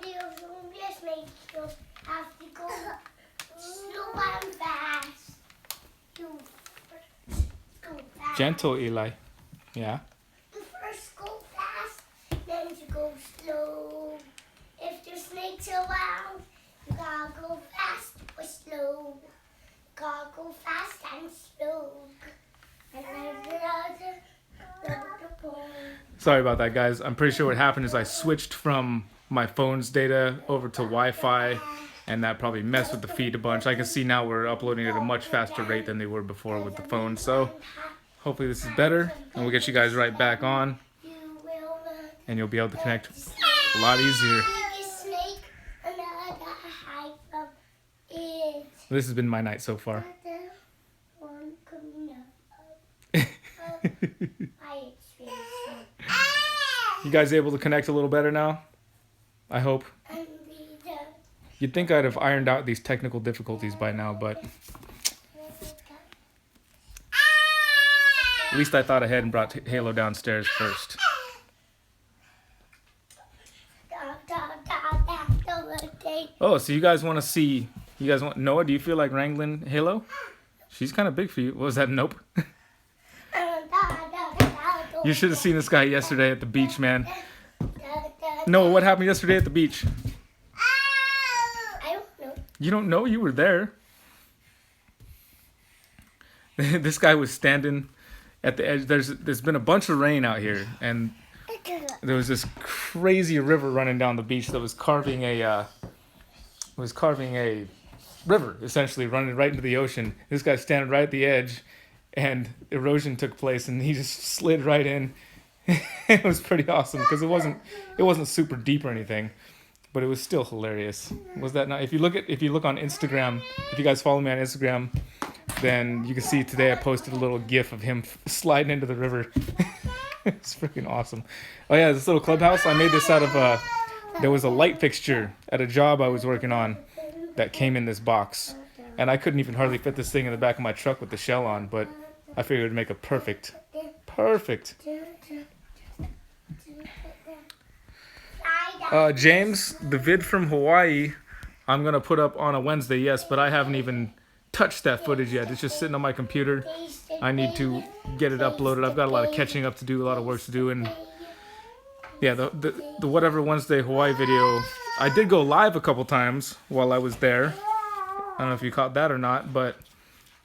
videos on this make you have to go slow and fast. You first go fast. Gentle, Eli. Yeah. You first go fast, then you go slow. If the snake's around, you gotta go fast or slow. Gotta go fast and slow. And then Sorry about that, guys. I'm pretty sure what happened is I switched from my phone's data over to Wi-Fi, and that probably messed with the feed a bunch. I can see now we're uploading at a much faster rate than they were before with the phone. So hopefully this is better, and we'll get you guys right back on, and you'll be able to connect a lot easier. This has been my night so far. You guys able to connect a little better now? I hope. You'd think I'd have ironed out these technical difficulties by now, but at least I thought ahead and brought Halo downstairs first. Oh, so you guys want to see... You guys want... Noah, do you feel like wrangling Halo? She's kind of big for you. What was that? Nope. You should have seen this guy yesterday at the beach, man. Noah, what happened yesterday at the beach? I don't know. You don't know? You were there. This guy was standing at the edge. There's been a bunch of rain out here, and there was this crazy river running down the beach that was carving a river, essentially running right into the ocean. This guy's standing right at the edge, and erosion took place, and he just slid right in. It was pretty awesome because it wasn't super deep or anything, but it was still hilarious. Was that not? If you look on Instagram, if you guys follow me on Instagram, then you can see today I posted a little GIF of him sliding into the river. It's freaking awesome. Oh yeah, this little clubhouse, I made this out of there was a light fixture at a job I was working on that came in this box, and I couldn't even hardly fit this thing in the back of my truck with the shell on, but I figured it would make a perfect. James, the vid from Hawaii, I'm going to put up on a Wednesday, yes, but I haven't even touched that footage yet. It's just sitting on my computer. I need to get it uploaded. I've got a lot of catching up to do, a lot of work to do, and yeah, the whatever Wednesday Hawaii video, I did go live a couple times while I was there. I don't know if you caught that or not, but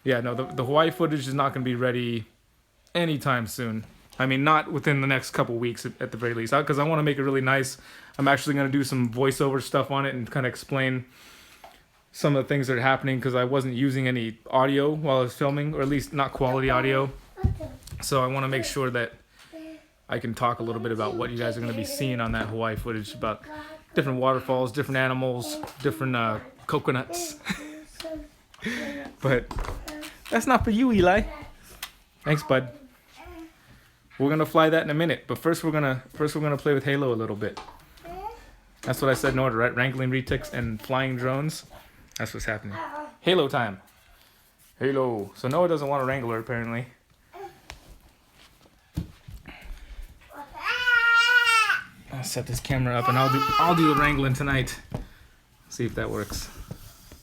yeah, no, the Hawaii footage is not going to be ready anytime soon. I mean, not within the next couple weeks at the very least, because I want to make it really nice. I'm actually going to do some voiceover stuff on it and kind of explain some of the things that are happening, because I wasn't using any audio while I was filming, or at least not quality audio. So I want to make sure that I can talk a little bit about what you guys are going to be seeing on that Hawaii footage, about different waterfalls, different animals, different coconuts. But that's not for you, Eli. Thanks, bud. We're gonna fly that in a minute, but first we're gonna play with Halo a little bit. That's what I said in order, right? Wrangling Retics and flying drones. That's what's happening. Halo time. Halo. So Noah doesn't want a wrangler apparently. I'll set this camera up and I'll do the wrangling tonight. See if that works.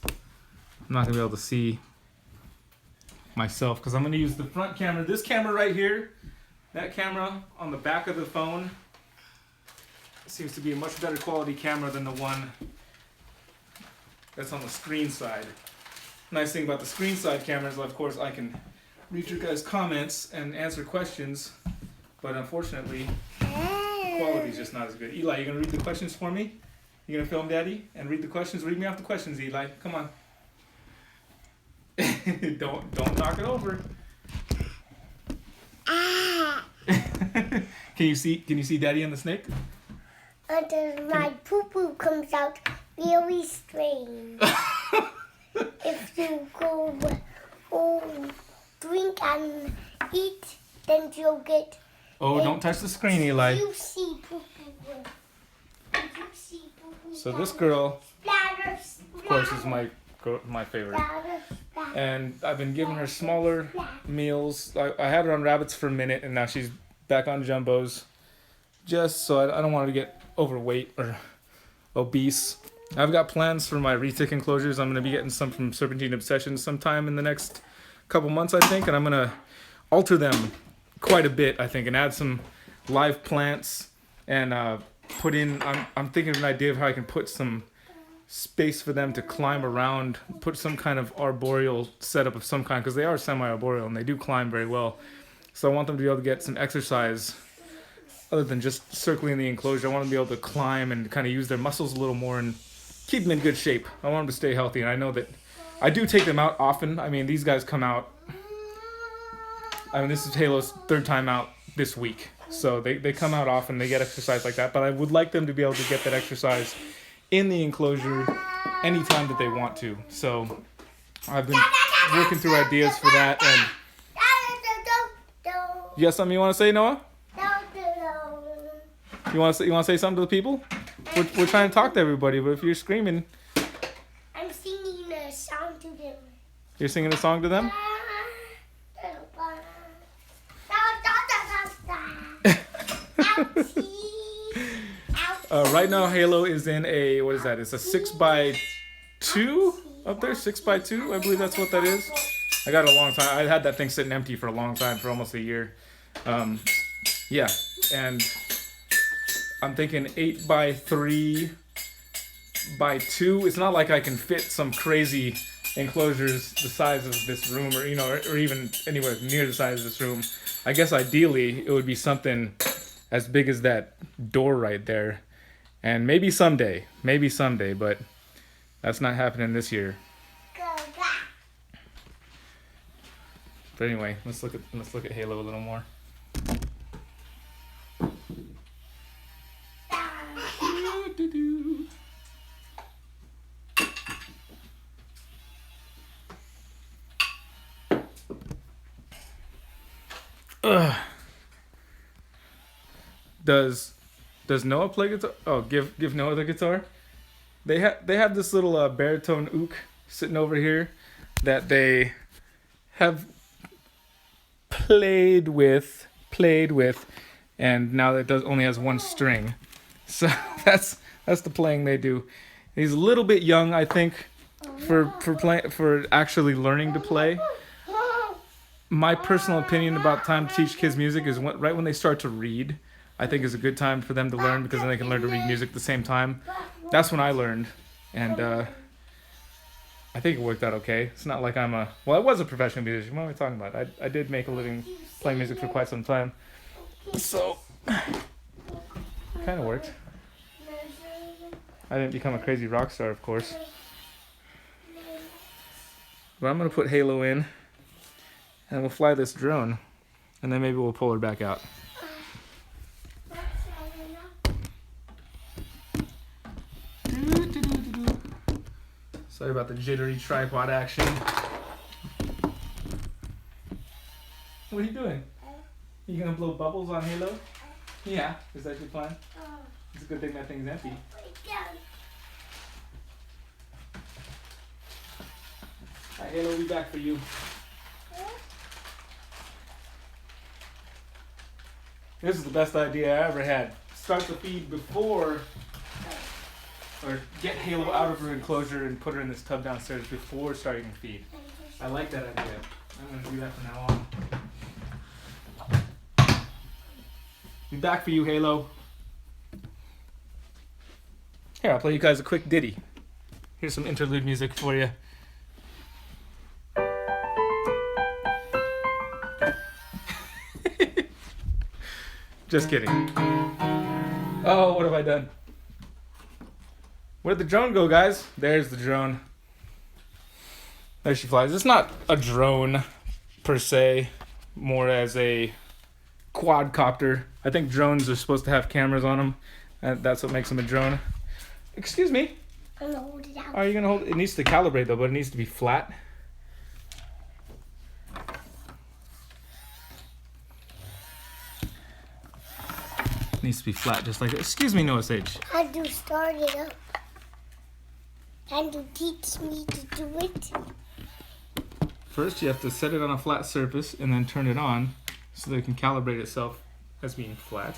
I'm not gonna be able to see myself because I'm gonna use the front camera. This camera right here, that camera on the back of the phone seems to be a much better quality camera than the one that's on the screen side. Nice thing about the screen side cameras, of course, I can read your guys' comments and answer questions, but unfortunately, the quality's just not as good. Eli, you gonna read the questions for me? You gonna film Daddy and read the questions? Read me off the questions, Eli. Come on. Don't knock it over. Can you see Daddy and the snake? My poo-poo comes out really strange. If you go drink and eat, then you'll get... Oh, don't touch the screen, Eli. You see poo-poo. You see poo-poo. So this girl, Splatter, of course, is my favorite. And I've been giving her smaller meals. I had her on rabbits for a minute, and now she's back on jumbos. Just so I don't want her to get overweight or obese. I've got plans for my retic enclosures. I'm going to be getting some from Serpentine Obsession sometime in the next couple months, I think, and I'm going to alter them quite a bit, I think, and add some live plants and put in. I'm thinking of an idea of how I can put some space for them to climb around, put some kind of arboreal setup of some kind, because they are semi-arboreal and they do climb very well. So I want them to be able to get some exercise other than just circling the enclosure. I want them to be able to climb and kind of use their muscles a little more and keep them in good shape. I want them to stay healthy, and I know that I do take them out often. I mean, these guys come out. I mean, this is Halo's third time out this week. So they come out often, they get exercise like that. But I would like them to be able to get that exercise in the enclosure anytime that they want to. So I've been working through ideas for that. And you got something you want to say, Noah? You want to say something to the people? We're trying to talk to everybody, but if you're screaming, I'm singing a song to them. You're singing a song to them? Right now, Halo is in a, what is that? It's a 6x2 up there, 6x2. I believe that's what that is. I got it a long time. I had that thing sitting empty for a long time, for almost a year. Yeah, and I'm thinking 8x3x2. It's not like I can fit some crazy enclosures the size of this room, or or even anywhere near the size of this room. I guess ideally it would be something as big as that door right there, and maybe someday, but that's not happening this year. But anyway, let's look at Halo a little more. Does Noah play guitar? Oh, give Noah the guitar. They have this little baritone ook sitting over here that they have played with, and now it only has one string. So that's the playing they do. He's a little bit young, I think, for actually learning to play. My personal opinion about time to teach kids music is right when they start to read. I think is a good time for them to learn, because then they can learn to read music at the same time. That's when I learned, and I think it worked out okay. It's not like I was a professional musician. What am I talking about? I did make a living playing music for quite some time, so kind of worked. I didn't become a crazy rock star, of course. But I'm gonna put Halo in, and we'll fly this drone, and then maybe we'll pull her back out. Sorry about the jittery tripod action. What are you doing? You gonna blow bubbles on Halo? Yeah. Is that your plan? It's a good thing that thing's empty. Alright, Halo will be back for you. This is the best idea I ever had. Start the feed before, or get Halo out of her enclosure and put her in this tub downstairs before starting the feed. I like that idea. I'm going to do that from now on. Be back for you, Halo. Here, I'll play you guys a quick ditty. Here's some interlude music for you. Just kidding. Oh, what have I done? Where'd the drone go, guys? There's the drone. There she flies. It's not a drone, per se. More as a quadcopter. I think drones are supposed to have cameras on them. And that's what makes them a drone. Excuse me. I'm gonna hold it out. Are you going to hold it? It needs to calibrate, though, but it needs to be flat. It needs to be flat, just like that. Excuse me, Noah Sage. How do you start it up? Can you teach me to do it? First, you have to set it on a flat surface and then turn it on so that it can calibrate itself as being flat.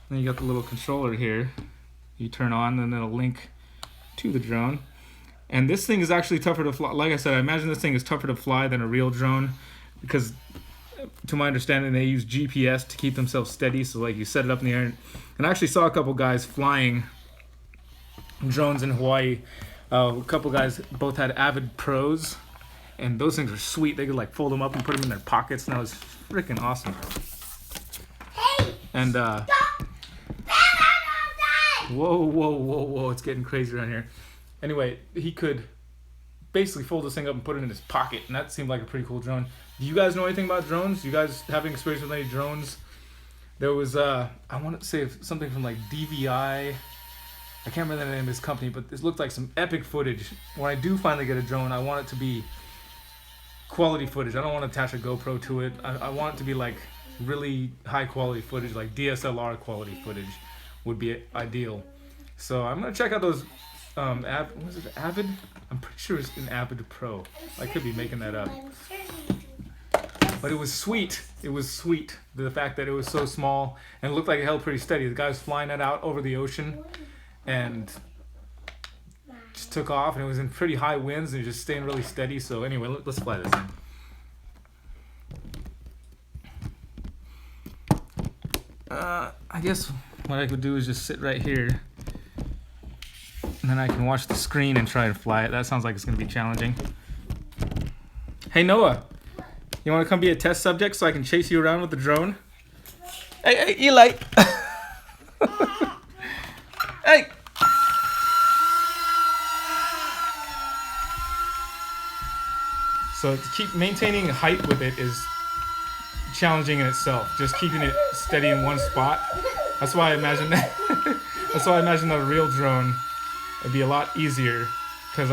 Then you got the little controller here. you turn on, and then it'll link to the drone. And this thing is actually tougher to fly. Like I said, I imagine this thing is tougher to fly than a real drone because, to my understanding, they use GPS to keep themselves steady. So like you set it up in the air. And I actually saw a couple guys flying drones in Hawaii. A couple guys both had Avid Pros, and those things are sweet. They could like fold them up and put them in their pockets, and that was freaking awesome. Hey! And Stop! whoa, it's getting crazy around here. Anyway, he could basically fold this thing up and put it in his pocket, and that seemed like a pretty cool drone. Do you guys know anything about drones? Do you guys have any experience with any drones? There was, I want to say something from like DVI. I can't remember the name of his company, but this looked like some epic footage. When I do finally get a drone, I want it to be quality footage. I don't want to attach a GoPro to it. I want it to be like really high quality footage, like DSLR quality footage would be ideal. So I'm going to check out those, was it Avid? I'm pretty sure it's an Avid Pro. I could be making that up. But it was sweet. It was sweet. The fact that it was so small and looked like it held pretty steady. The guy was flying it out over the ocean and just took off, and it was in pretty high winds and just staying really steady. So anyway, let's fly this thing. I guess what I could do is just sit right here, and then I can watch the screen and try to fly it. That sounds like it's going to be challenging. Hey Noah, you want to come be a test subject so I can chase you around with the drone? Hey Eli! Hey! So to keep maintaining height with it is challenging in itself. Just keeping it steady in one spot. That's why I imagine that. That's why I imagine that a real drone would be a lot easier. Because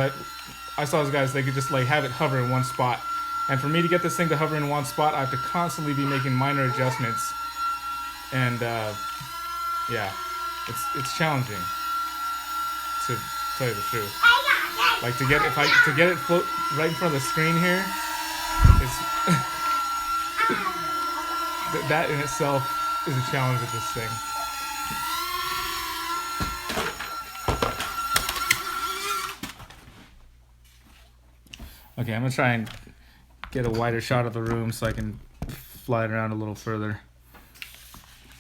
I saw those guys, they could just like have it hover in one spot. And for me to get this thing to hover in one spot, I have to constantly be making minor adjustments. And yeah, it's challenging, to tell you the truth. Like to get it float right in front of the screen here, it's that in itself is a challenge with this thing. Okay, I'm gonna try and get a wider shot of the room so I can fly it around a little further.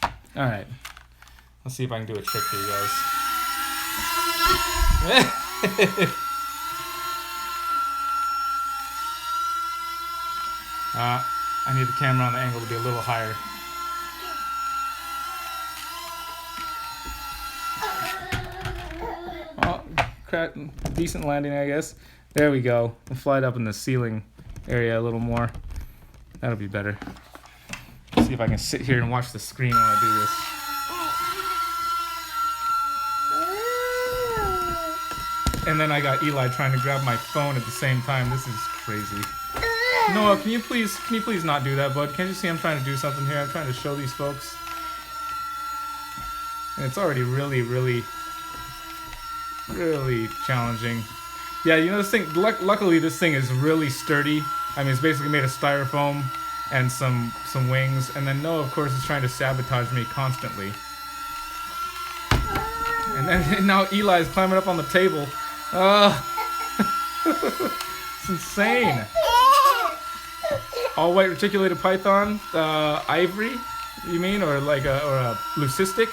All right, let's see if I can do a trick for you guys. I need the camera on the angle to be a little higher. Oh, crap, decent landing, I guess. There we go. We'll fly it up in the ceiling area a little more. That'll be better. Let's see if I can sit here and watch the screen while I do this. And then I got Eli trying to grab my phone at the same time. This is crazy. Noah, can you please not do that, bud? Can't you see I'm trying to do something here? I'm trying to show these folks. And it's already really, really, really challenging. Yeah, you know this thing, luckily this thing is really sturdy. I mean, it's basically made of styrofoam and some wings. And then Noah, of course, is trying to sabotage me constantly. And then now Eli is climbing up on the table. It's insane. All white reticulated python, ivory, you mean, or like a leucistic?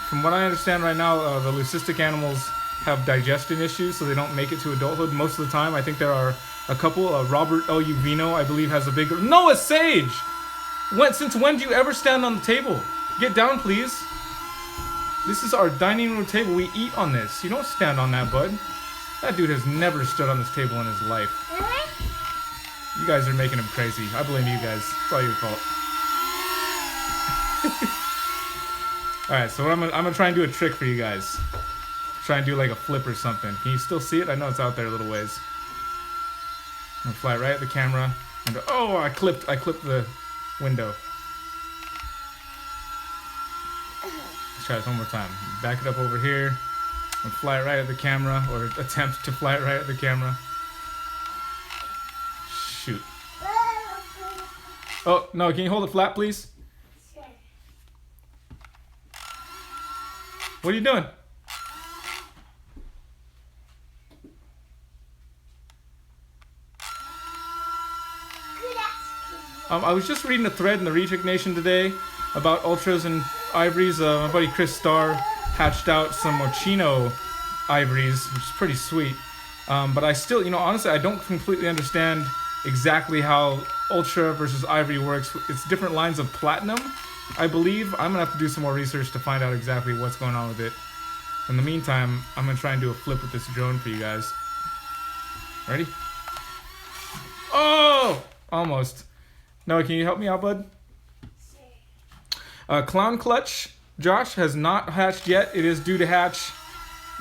From what I understand right now, the leucistic animals have digestion issues, so they don't make it to adulthood most of the time. I think there are a couple. Robert L. Uvino, I believe, has a bigger. Noah Sage! Since when do you ever stand on the table? Get down, please. This is our dining room table. We eat on this. You don't stand on that, bud. That dude has never stood on this table in his life. You guys are making him crazy. I blame you guys. It's all your fault. Alright, so I'm gonna try and do a trick for you guys. Try and do like a flip or something. Can you still see it? I know it's out there a little ways. I'm gonna fly right at the camera. And oh, I clipped the window. Let's try this one more time. Back it up over here. And fly it right at the camera, or attempt to fly it right at the camera. Shoot. Oh, no, can you hold it flat, please? Sure. What are you doing? I was just reading a thread in the Retic Nation today about ultras and ivories. My buddy Chris Starr hatched out some Moschino ivories, which is pretty sweet. But I still, honestly, I don't completely understand exactly how ultra versus ivory works. It's different lines of platinum, I believe. I'm gonna have to do some more research to find out exactly what's going on with it. In the meantime, I'm gonna try and do a flip with this drone for you guys. Ready? Oh! Almost. Noah, can you help me out, bud? Clown Clutch, Josh, has not hatched yet. It is due to hatch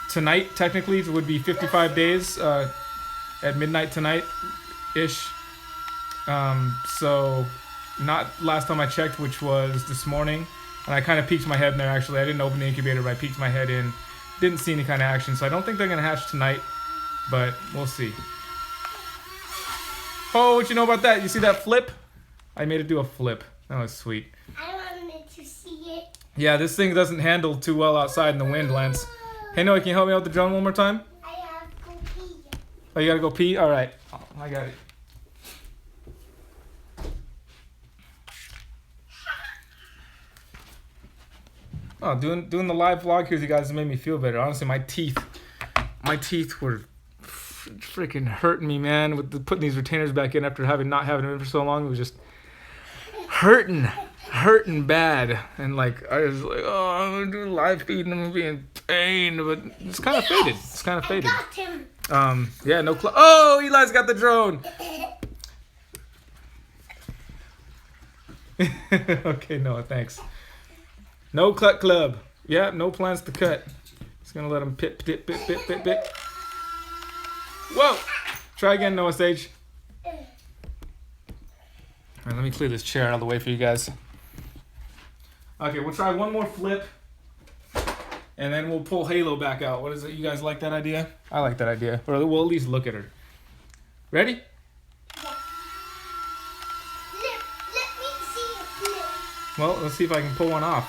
tonight. Technically, it would be 55 days at midnight tonight-ish. So, not last time I checked, which was this morning. And I kind of peeked my head in there, actually. I didn't open the incubator, but I peeked my head in. Didn't see any kind of action, so I don't think they're going to hatch tonight. But we'll see. Oh, what you know about that? You see that flip? I made it do a flip. That was sweet. I wanted to see it. Yeah, this thing doesn't handle too well outside in the wind, Lance. Hey, Noah, can you help me out with the drone one more time? I have to go pee. Oh, you gotta go pee? Alright. I got it. Oh, doing the live vlog here with you guys made me feel better. Honestly, my teeth were freaking hurting me, man, with putting these retainers back in after not having them in for so long. It was just hurting bad. And like, I was like, oh, I'm gonna do live feed and I'm gonna be in pain, but it's kind of faded. I got him. Yeah, no oh, Eli's got the drone. Okay, Noah, thanks. No cut club. Yeah, no plans to cut. Just gonna let him pit. Whoa! Try again, Noah Sage. Alright, let me clear this chair out of the way for you guys. Okay, we'll try one more flip. And then we'll pull Halo back out. What is it? You guys like that idea? I like that idea. Or we'll at least look at her. Ready? Yeah. Let me see a flip. Well, let's see if I can pull one off.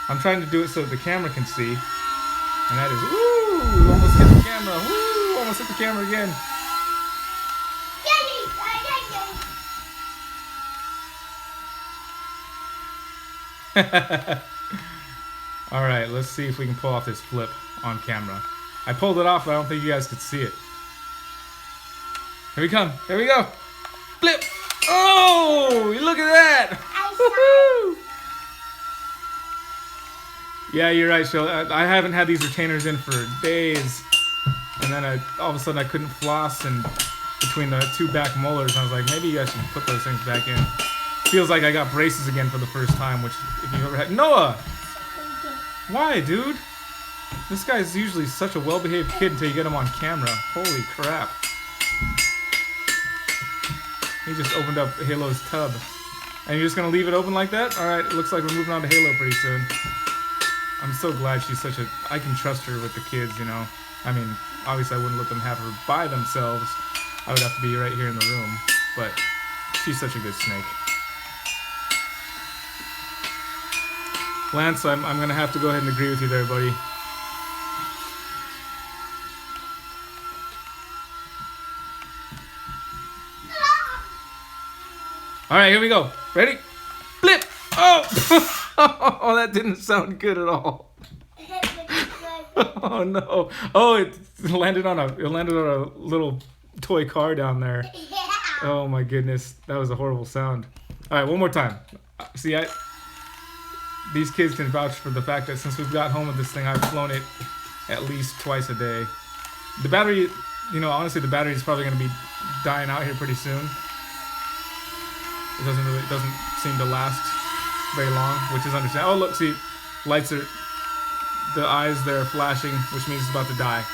I'm trying to do it so that the camera can see. And that is, woo! Almost hit the camera. Woo! Almost hit the camera again. Alright, let's see if we can pull off this flip on camera. I pulled it off, but I don't think you guys could see it. Here we come. Here we go. Flip! Oh! Look at that! Woohoo! Yeah, you're right, Shell. I haven't had these retainers in for days. And then all of a sudden I couldn't floss and between the two back molars. I was like, maybe you guys should put those things back in. Feels like I got braces again for the first time, which if you've ever had... Noah! Why, dude? This guy's usually such a well-behaved kid until you get him on camera. Holy crap. He just opened up Halo's tub. And you're just going to leave it open like that? Alright, it looks like we're moving on to Halo pretty soon. I'm so glad she's such a... I can trust her with the kids, I mean, obviously I wouldn't let them have her by themselves. I would have to be right here in the room. But she's such a good snake. Lance, I'm going to have to go ahead and agree with you there, buddy. Alright, here we go. Ready? Flip! Oh! Oh, that didn't sound good at all. Oh no! Oh, it landed on a little toy car down there. Oh my goodness, that was a horrible sound. All right, one more time. See, these kids can vouch for the fact that since we've got home with this thing, I've flown it at least twice a day. The battery, honestly, the battery is probably going to be dying out here pretty soon. It doesn't seem to last very long, which is understandable. Oh, look, see, the eyes there are flashing, which means it's about to die.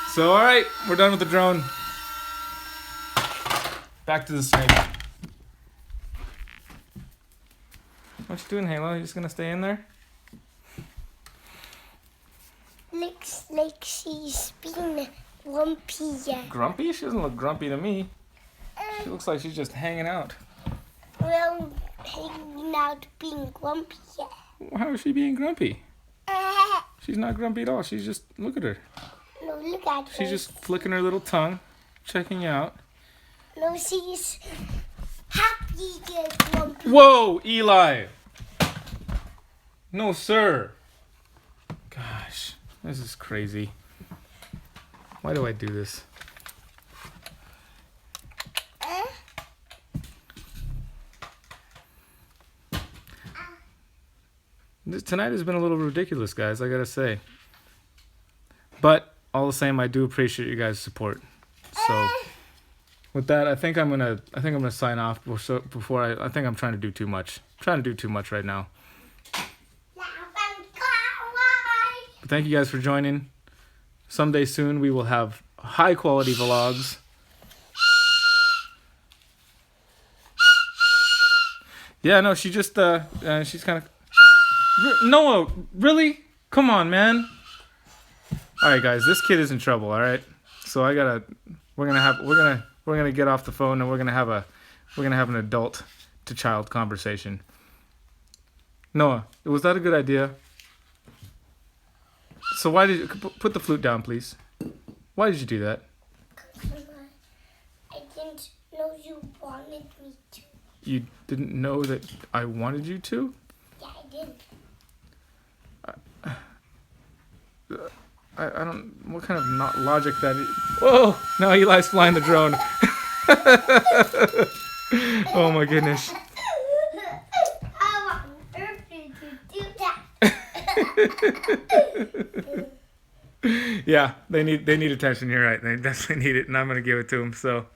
So, all right, we're done with the drone. Back to the snake. What you doing, Halo? You just gonna stay in there? Looks like she's being grumpy. Grumpy? She doesn't look grumpy to me. She looks like she's just hanging out. Well, hanging out being grumpy. How is she being grumpy? She's not grumpy at all. She's just, look at her. No, look at her. She's just flicking her little tongue, checking out. No, she's Happy just Grumpy. Whoa, Eli. No, sir. Gosh, this is crazy. Why do I do this? Tonight has been a little ridiculous, guys, I gotta say. But all the same, I do appreciate you guys' support. So with that, I think I'm gonna sign off before I think I'm trying to do too much. I'm trying to do too much right now. But thank you guys for joining. Someday soon we will have high quality vlogs. Yeah, no, she just she's kind of Noah, really? Come on, man. All right, guys, this kid is in trouble. All right, so we're gonna get off the phone and we're gonna have an adult to child conversation. Noah, was that a good idea? So why did you put the flute down, please? Why did you do that? I didn't know you wanted me to. You didn't know that I wanted you to? Yeah, I did. I don't. What kind of not logic that is? Whoa! Now Eli's flying the drone. Oh my goodness. I want Murphy to do that. Yeah, they need attention. You're right. They definitely need it, and I'm gonna give it to them. So,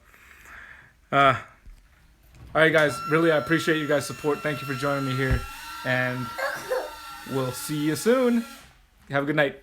all right, guys. Really, I appreciate you guys' support. Thank you for joining me here, and we'll see you soon. Have a good night.